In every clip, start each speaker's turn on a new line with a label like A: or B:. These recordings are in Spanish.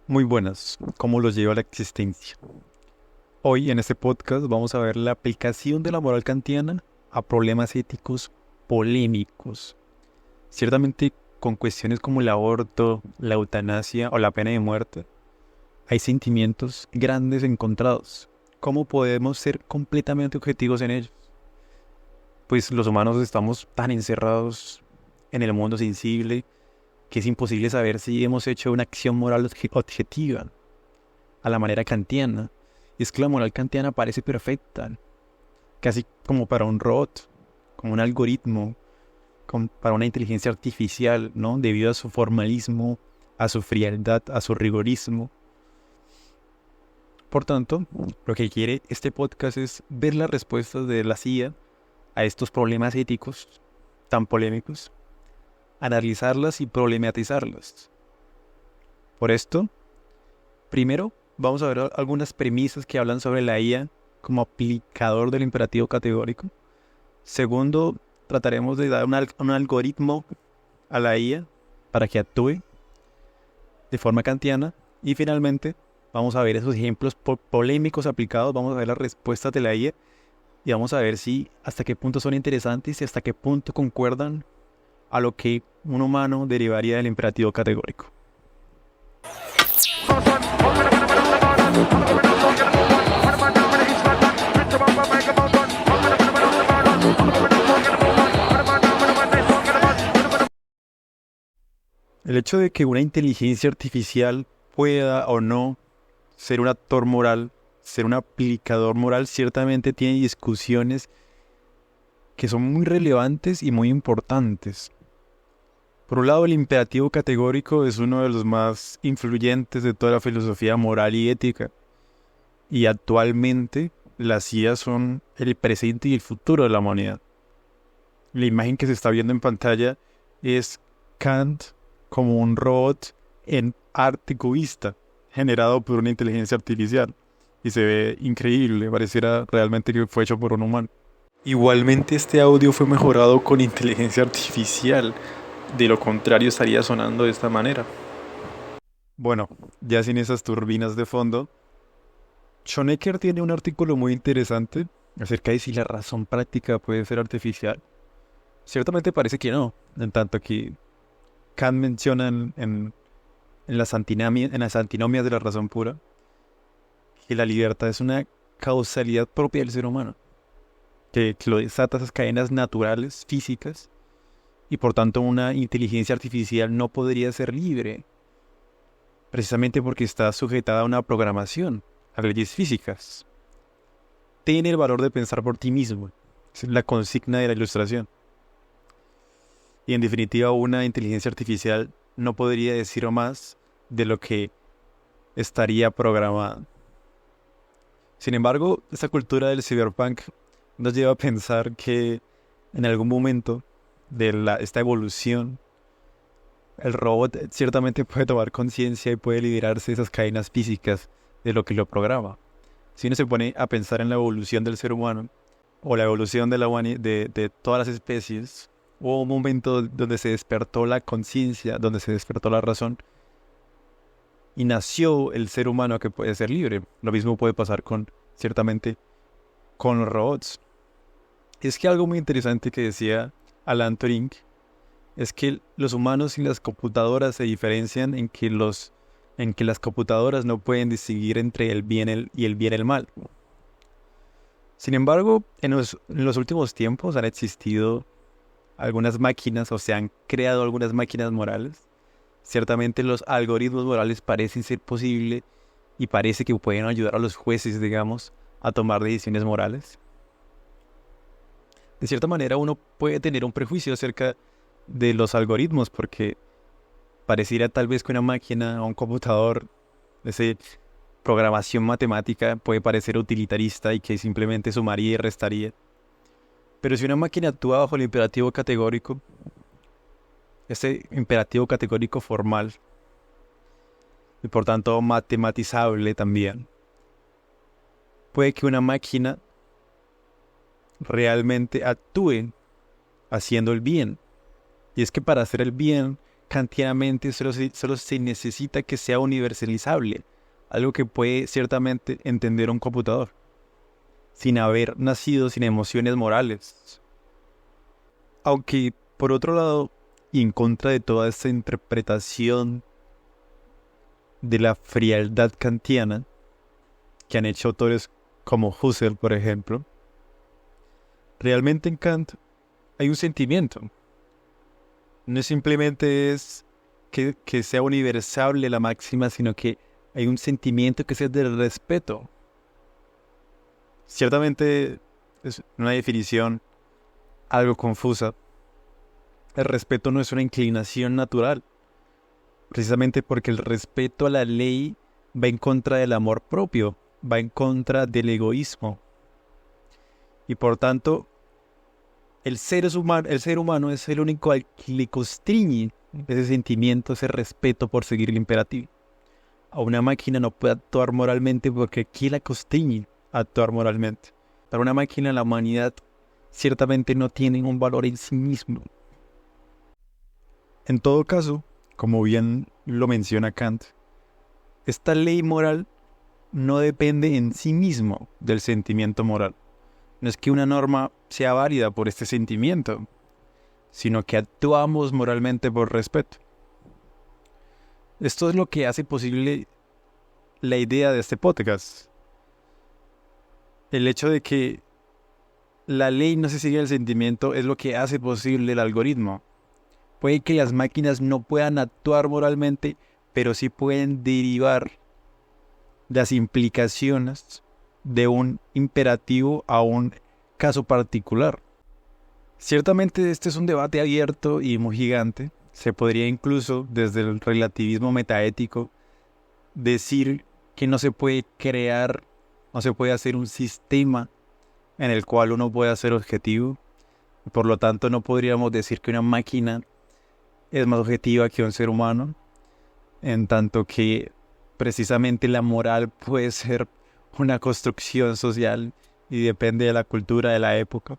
A: Muy buenas, ¿cómo los lleva la existencia? Hoy en este podcast vamos a ver la aplicación de la moral kantiana a problemas éticos polémicos. Ciertamente con cuestiones como el aborto, la eutanasia o la pena de muerte, hay sentimientos grandes encontrados. ¿Cómo podemos ser completamente objetivos en ellos? Pues los humanos estamos tan encerrados en el mundo sensible que es imposible saber si hemos hecho una acción moral objetiva a la manera kantiana. Y es que la moral kantiana parece perfecta, casi como para un robot, como un algoritmo, como para una inteligencia artificial, ¿no? Debido a su formalismo, a su frialdad, a su rigorismo. Por tanto, lo que quiere este podcast es ver las respuestas de la CIA a estos problemas éticos tan polémicos, analizarlas y problematizarlas. Por esto, primero, vamos a ver algunas premisas que hablan sobre la IA como aplicador del imperativo categórico. Segundo, trataremos de dar un algoritmo a la IA para que actúe de forma kantiana. Y finalmente, vamos a ver esos ejemplos polémicos aplicados, vamos a ver las respuestas de la IA y vamos a ver si hasta qué punto son interesantes y hasta qué punto concuerdan a lo que un humano derivaría del imperativo categórico. El hecho de que una inteligencia artificial pueda o no ser un actor moral, ser un aplicador moral, ciertamente tiene discusiones que son muy relevantes y muy importantes. Por un lado, el imperativo categórico es uno de los más influyentes de toda la filosofía moral y ética. Y actualmente las IA son el presente y el futuro de la humanidad. La imagen que se está viendo en pantalla es Kant como un robot en arte cubista, generado por una inteligencia artificial. Y se ve increíble, pareciera realmente que fue hecho por un humano. Igualmente este audio fue mejorado con inteligencia artificial, de lo contrario estaría sonando de esta manera. Bueno, ya sin esas turbinas de fondo, Schonecker tiene un artículo muy interesante acerca de si la razón práctica puede ser artificial. Ciertamente parece que no, en tanto que Kant menciona en las antinomias de la razón pura que la libertad es una causalidad propia del ser humano, que lo desata esas cadenas naturales, físicas, y por tanto una inteligencia artificial no podría ser libre, precisamente porque está sujetada a una programación, a leyes físicas. Tiene el valor de pensar por ti mismo, es la consigna de la ilustración. Y en definitiva, una inteligencia artificial no podría decir más de lo que estaría programada. Sin embargo, esta cultura del cyberpunk nos lleva a pensar que en algún momento de esta evolución, el robot ciertamente puede tomar conciencia y puede liberarse de esas cadenas físicas de lo que lo programa. Si uno se pone a pensar en la evolución del ser humano o la evolución de todas las especies, hubo un momento donde se despertó la conciencia, donde se despertó la razón y nació el ser humano que puede ser libre. Lo mismo puede pasar ciertamente, con los robots. Es que algo muy interesante que decía Alan Turing es que los humanos y las computadoras se diferencian en que las computadoras no pueden distinguir entre el bien y el bien y el mal. Sin embargo, en los últimos tiempos han existido algunas máquinas o se han creado algunas máquinas morales. Ciertamente los algoritmos morales parecen ser posibles y parece que pueden ayudar a los jueces, digamos, a tomar decisiones morales. De cierta manera uno puede tener un prejuicio acerca de los algoritmos porque pareciera tal vez que una máquina o un computador, esa programación matemática puede parecer utilitarista y que simplemente sumaría y restaría. Pero si una máquina actúa bajo el imperativo categórico, ese imperativo categórico formal y por tanto matematizable también, puede que una máquina realmente actúe haciendo el bien. Y es que para hacer el bien kantianamente solo se necesita que sea universalizable, algo que puede ciertamente entender un computador, sin haber nacido sin emociones morales. Aunque, por otro lado, y en contra de toda esta interpretación de la frialdad kantiana que han hecho autores como Husserl, por ejemplo, realmente en Kant hay un sentimiento. No simplemente es que sea universal la máxima, sino que hay un sentimiento que es el del respeto. Ciertamente es una definición algo confusa. El respeto no es una inclinación natural, precisamente porque el respeto a la ley va en contra del amor propio, va en contra del egoísmo. Y por tanto, el ser humano es el único al que le constriñe ese sentimiento, ese respeto por seguir el imperativo. A una máquina no puede actuar moralmente porque ¿quién la constriñe a actuar moralmente? Para una máquina la humanidad ciertamente no tiene un valor en sí mismo. En todo caso, como bien lo menciona Kant, esta ley moral no depende en sí mismo del sentimiento moral. No es que una norma sea válida por este sentimiento, sino que actuamos moralmente por respeto. Esto es lo que hace posible la idea de este podcast. El hecho de que la ley no se siga el sentimiento es lo que hace posible el algoritmo. Puede que las máquinas no puedan actuar moralmente, pero sí pueden derivar las implicaciones de un imperativo a un caso particular. Ciertamente este es un debate abierto y muy gigante. Se podría incluso, desde el relativismo metaético, decir que no se puede crear, no se puede hacer un sistema en el cual uno pueda ser objetivo. Por lo tanto, no podríamos decir que una máquina es más objetiva que un ser humano, en tanto que precisamente la moral puede ser una construcción social y depende de la cultura de la época.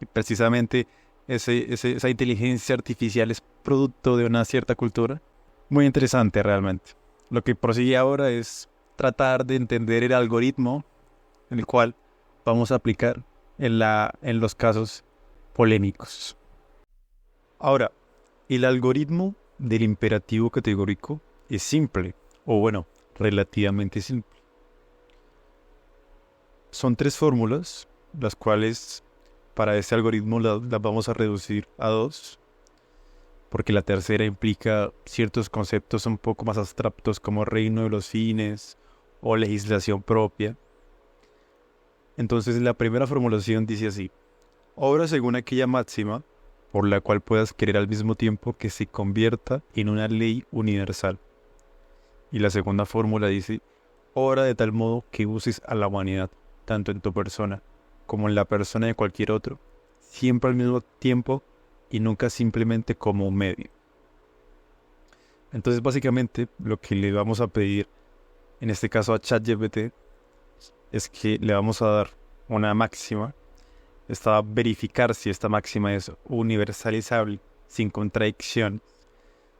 A: Y precisamente esa inteligencia artificial es producto de una cierta cultura. Muy interesante realmente. Lo que prosigue ahora es tratar de entender el algoritmo en el cual vamos a aplicar en los casos polémicos. Ahora, el algoritmo del imperativo categórico es simple, o bueno, relativamente simple. Son 3 fórmulas, las cuales para este algoritmo las vamos a reducir a 2, porque la tercera implica ciertos conceptos un poco más abstractos como reino de los fines o legislación propia. Entonces la primera formulación dice así: obra según aquella máxima por la cual puedas querer al mismo tiempo que se convierta en una ley universal. Y la segunda fórmula dice: obra de tal modo que uses a la humanidad, tanto en tu persona como en la persona de cualquier otro, siempre al mismo tiempo y nunca simplemente como un medio. Entonces básicamente lo que le vamos a pedir en este caso a ChatGPT es que le vamos a dar una máxima. Esta va a verificar si esta máxima es universalizable, sin contradicción,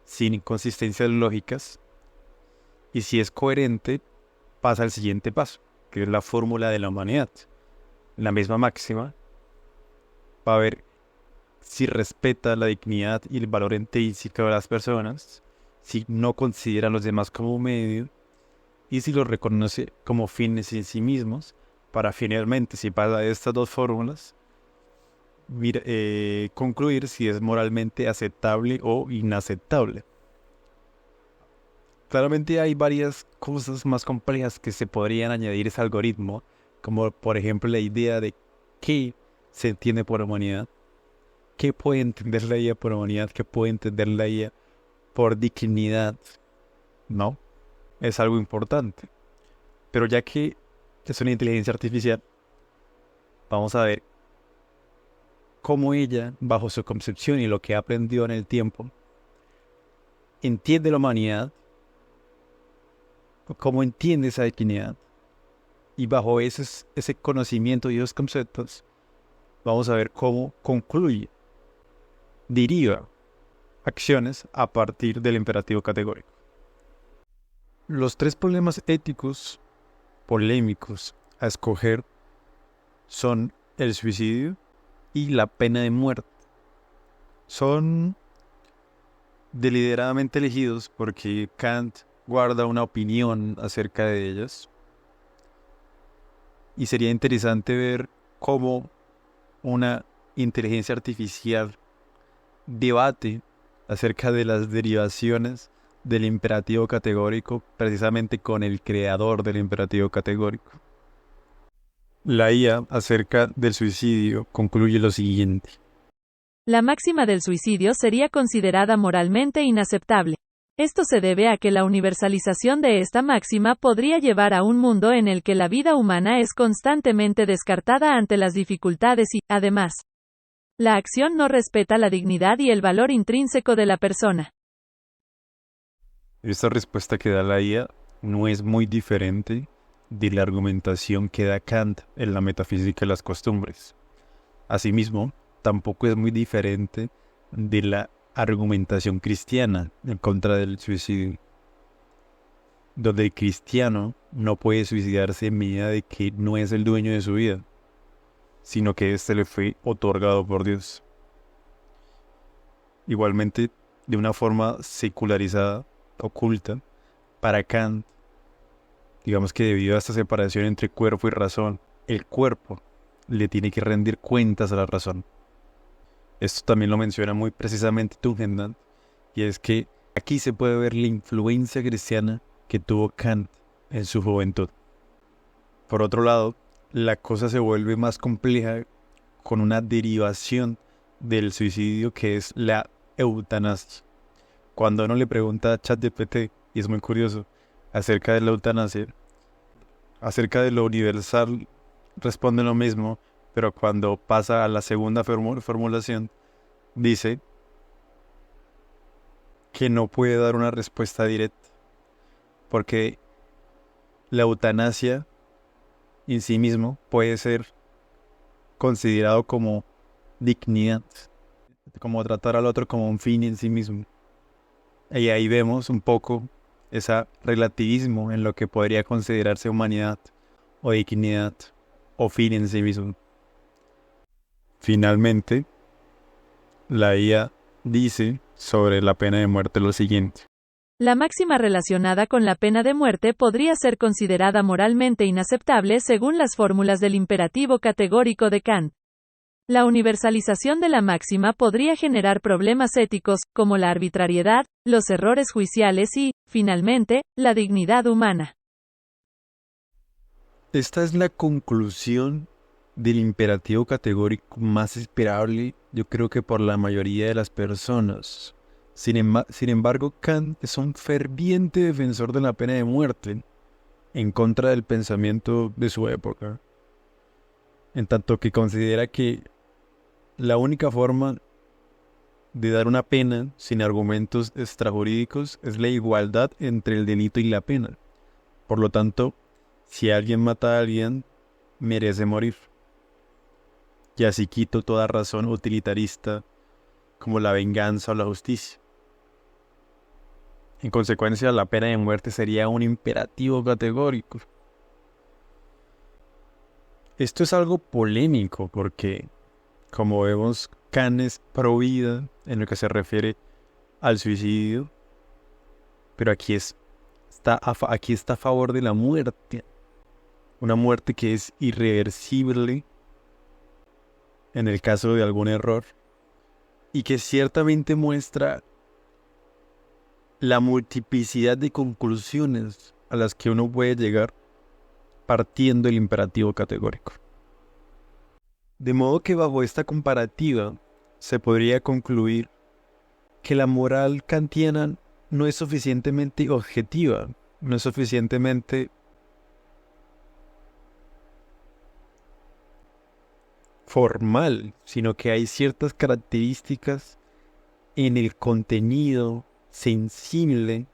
A: sin inconsistencias lógicas, y si es coherente pasa al siguiente paso, que es la fórmula de la humanidad. La misma máxima va a ver si respeta la dignidad y el valor intrínseco de las personas, si no considera a los demás como un medio y si los reconoce como fines en sí mismos, para finalmente, si pasa estas 2 fórmulas, concluir si es moralmente aceptable o inaceptable. Claramente hay varias cosas más complejas que se podrían añadir a ese algoritmo, como por ejemplo la idea de qué se entiende por humanidad, qué puede entender la IA por humanidad, qué puede entender la IA por dignidad, ¿no? Es algo importante. Pero ya que es una inteligencia artificial, vamos a ver cómo ella, bajo su concepción y lo que ha aprendido en el tiempo, entiende la humanidad, cómo entiende esa dignidad. Y bajo ese conocimiento y esos conceptos, vamos a ver cómo concluye, deriva acciones a partir del imperativo categórico. Los tres problemas éticos polémicos a escoger son el suicidio y la pena de muerte. Son deliberadamente elegidos porque Kant guarda una opinión acerca de ellas, y sería interesante ver cómo una inteligencia artificial debate acerca de las derivaciones del imperativo categórico precisamente con el creador del imperativo categórico. La IA acerca del suicidio concluye lo siguiente.
B: La máxima del suicidio sería considerada moralmente inaceptable. Esto se debe a que la universalización de esta máxima podría llevar a un mundo en el que la vida humana es constantemente descartada ante las dificultades y, además, la acción no respeta la dignidad y el valor intrínseco de la persona.
A: Esta respuesta que da la IA no es muy diferente de la argumentación que da Kant en la metafísica de las costumbres. Asimismo, tampoco es muy diferente de la argumentación cristiana en contra del suicidio, donde el cristiano no puede suicidarse en medida de que no es el dueño de su vida, sino que éste le fue otorgado por Dios. Igualmente, de una forma secularizada, oculta, para Kant, digamos que debido a esta separación entre cuerpo y razón, el cuerpo le tiene que rendir cuentas a la razón. Esto también lo menciona muy precisamente Tugendhat, y es que aquí se puede ver la influencia cristiana que tuvo Kant en su juventud. Por otro lado, la cosa se vuelve más compleja con una derivación del suicidio que es la eutanasia. Cuando uno le pregunta a ChatGPT, y es muy curioso, acerca de la eutanasia, acerca de lo universal, responde lo mismo, pero cuando pasa a la segunda formulación, dice que no puede dar una respuesta directa, porque la eutanasia en sí mismo puede ser considerado como dignidad, como tratar al otro como un fin en sí mismo. Y ahí vemos un poco ese relativismo en lo que podría considerarse humanidad o dignidad o fin en sí mismo. Finalmente, la IA dice sobre la pena de muerte lo siguiente.
B: La máxima relacionada con la pena de muerte podría ser considerada moralmente inaceptable según las fórmulas del imperativo categórico de Kant. La universalización de la máxima podría generar problemas éticos, como la arbitrariedad, los errores juiciales y, finalmente, la dignidad humana.
A: Esta es la conclusión del imperativo categórico más esperable, yo creo que por la mayoría de las personas. Sin embargo, Kant es un ferviente defensor de la pena de muerte, en contra del pensamiento de su época, en tanto que considera que la única forma de dar una pena sin argumentos extrajurídicos es la igualdad entre el delito y la pena. Por lo tanto, si alguien mata a alguien, merece morir. Y así quito toda razón utilitarista como la venganza o la justicia. En consecuencia, la pena de muerte sería un imperativo categórico. Esto es algo polémico porque, como vemos, Kant es pro vida en lo que se refiere al suicidio, pero aquí está a favor de la muerte. Una muerte que es irreversible en el caso de algún error y que ciertamente muestra la multiplicidad de conclusiones a las que uno puede llegar partiendo del imperativo categórico. De modo que bajo esta comparativa se podría concluir que la moral kantiana no es suficientemente objetiva, no es suficientemente formal, sino que hay ciertas características en el contenido sensible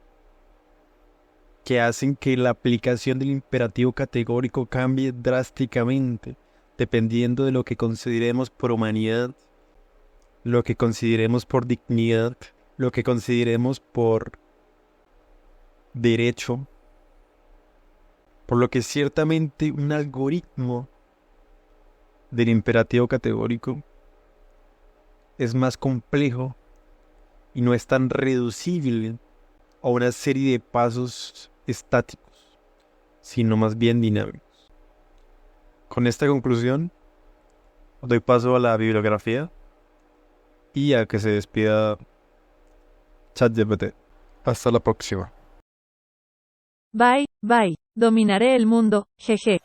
A: que hacen que la aplicación del imperativo categórico cambie drásticamente, dependiendo de lo que consideremos por humanidad, lo que consideremos por dignidad lo que consideremos por derecho, por lo que ciertamente un algoritmo del imperativo categórico es más complejo y no es tan reducible a una serie de pasos estáticos, sino más bien dinámicos. Con esta conclusión, doy paso a la bibliografía y a que se despida ChatGPT. Hasta la próxima.
B: Bye, bye. Dominaré el mundo, jeje.